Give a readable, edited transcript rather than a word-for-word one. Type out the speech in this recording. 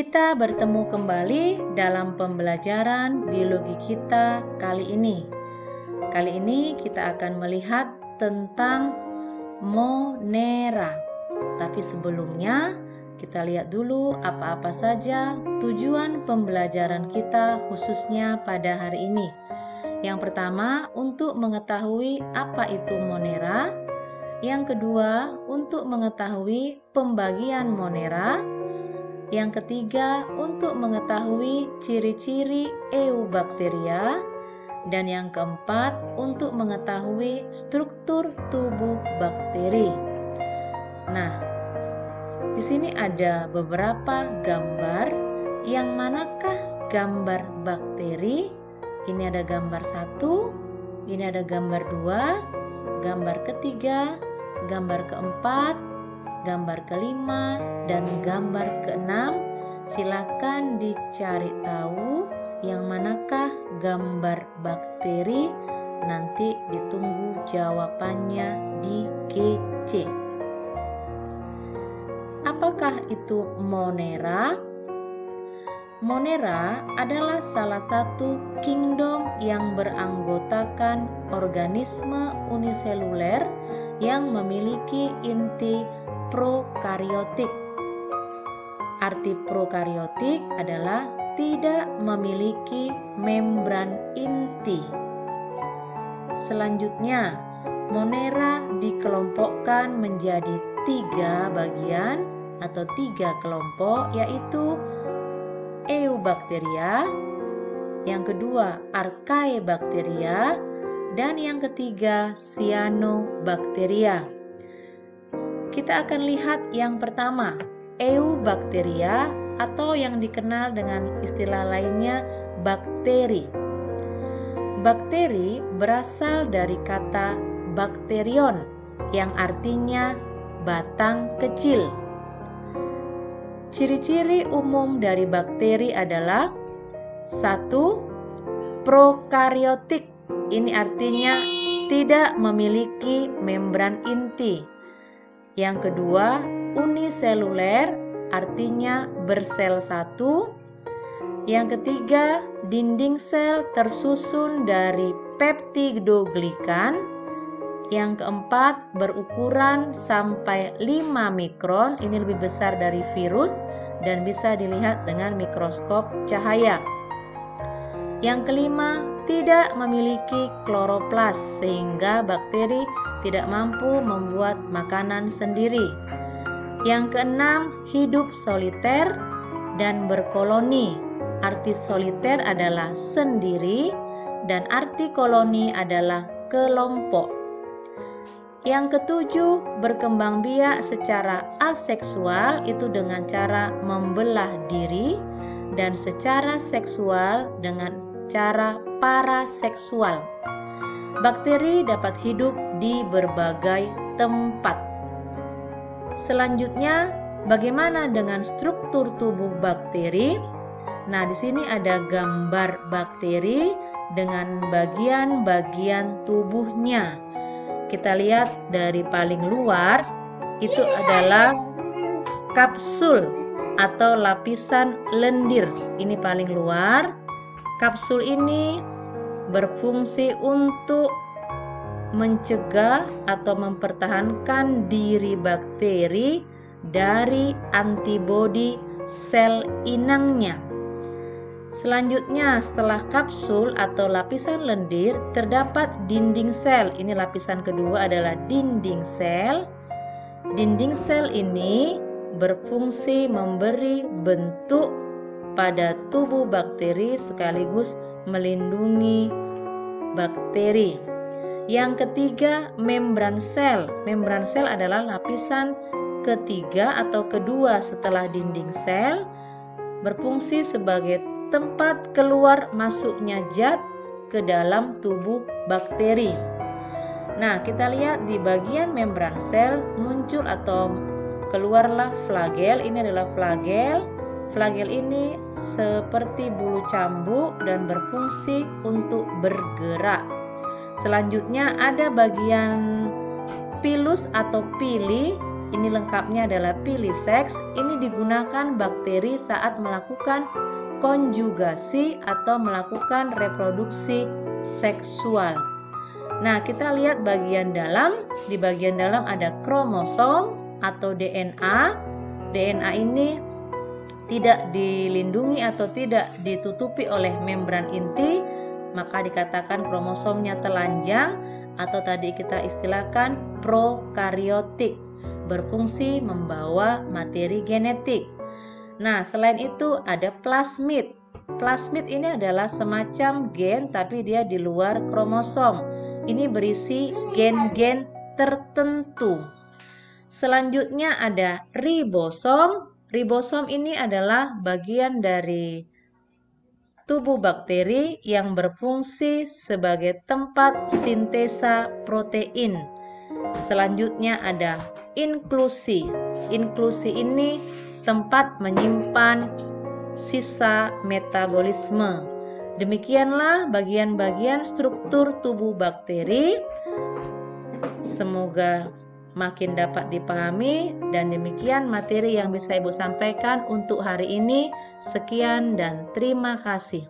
Kita bertemu kembali dalam pembelajaran biologi kita kali ini. Kali ini kita akan melihat tentang Monera. Tapi sebelumnya kita lihat dulu apa-apa saja tujuan pembelajaran kita khususnya pada hari ini. Yang pertama, untuk mengetahui apa itu Monera. Yang kedua, untuk mengetahui pembagian Monera. Yang ketiga, untuk mengetahui ciri-ciri Eubacteria. Dan yang keempat, untuk mengetahui struktur tubuh bakteri. Nah, di sini ada beberapa gambar. Yang manakah gambar bakteri? Ini ada gambar 1, ini ada gambar 2, gambar ketiga, gambar keempat, gambar kelima, dan gambar keenam. Silakan dicari tahu yang manakah gambar bakteri. Nanti ditunggu jawabannya di GC. Apakah itu Monera? Monera adalah salah satu kingdom yang beranggotakan organisme uniseluler yang memiliki inti prokariotik. Arti prokariotik adalah tidak memiliki membran inti. Selanjutnya, Monera dikelompokkan menjadi 3 bagian atau 3 kelompok, yaitu Eubacteria, yang kedua Archaebacteria, dan yang ketiga Cyanobacteria. Kita akan lihat yang pertama, Eubacteria, atau yang dikenal dengan istilah lainnya bakteri. Bakteri berasal dari kata bakterion yang artinya batang kecil. Ciri-ciri umum dari bakteri adalah 1. Prokariotik. Ini artinya tidak memiliki membran inti. Yang kedua, uniseluler, artinya bersel satu. Yang ketiga, dinding sel tersusun dari peptidoglikan. Yang keempat, berukuran sampai 5 mikron, ini lebih besar dari virus dan bisa dilihat dengan mikroskop cahaya. Yang kelima, tidak memiliki kloroplas sehingga bakteri tidak mampu membuat makanan sendiri. Yang keenam, hidup soliter dan berkoloni. Arti soliter adalah sendiri dan arti koloni adalah kelompok. Yang ketujuh, berkembang biak secara aseksual, itu dengan cara membelah diri, dan secara seksual dengan cara paraseksual. Bakteri dapat hidup di berbagai tempat. Selanjutnya, bagaimana dengan struktur tubuh bakteri? Nah, di sini ada gambar bakteri dengan bagian-bagian tubuhnya. Kita lihat dari paling luar, itu adalah kapsul atau lapisan lendir. Ini paling luar. Kapsul ini berfungsi untuk mencegah atau mempertahankan diri bakteri dari antibodi sel inangnya. Selanjutnya, setelah kapsul atau lapisan lendir, terdapat dinding sel. Ini lapisan kedua adalah dinding sel. Dinding sel ini berfungsi memberi bentuk pada tubuh bakteri sekaligus melindungi bakteri. Yang ketiga, membran sel. Membran sel adalah lapisan ketiga atau kedua setelah dinding sel, berfungsi sebagai tempat keluar masuknya zat ke dalam tubuh bakteri. Nah, kita lihat di bagian membran sel muncul atau keluarlah flagel. Ini adalah flagel. Flagel ini seperti bulu cambuk dan berfungsi untuk bergerak. Selanjutnya ada bagian pilus atau pili Ini lengkapnya adalah piliseks. Ini digunakan bakteri saat melakukan konjugasi atau melakukan reproduksi seksual. Nah, kita lihat bagian dalam. Di bagian dalam ada kromosom atau DNA. DNA ini tidak dilindungi atau tidak ditutupi oleh membran inti, maka dikatakan kromosomnya telanjang atau tadi kita istilahkan prokariotik, berfungsi membawa materi genetik. Nah, selain itu ada plasmid. Plasmid ini adalah semacam gen tapi dia di luar kromosom. Ini berisi gen-gen tertentu. Selanjutnya ada ribosom. Ribosom ini adalah bagian dari tubuh bakteri yang berfungsi sebagai tempat sintesa protein. Selanjutnya ada inklusi. Inklusi ini tempat menyimpan sisa metabolisme. Demikianlah bagian-bagian struktur tubuh bakteri. Semoga makin dapat dipahami, dan demikian materi yang bisa Ibu sampaikan untuk hari ini. Sekian dan terima kasih.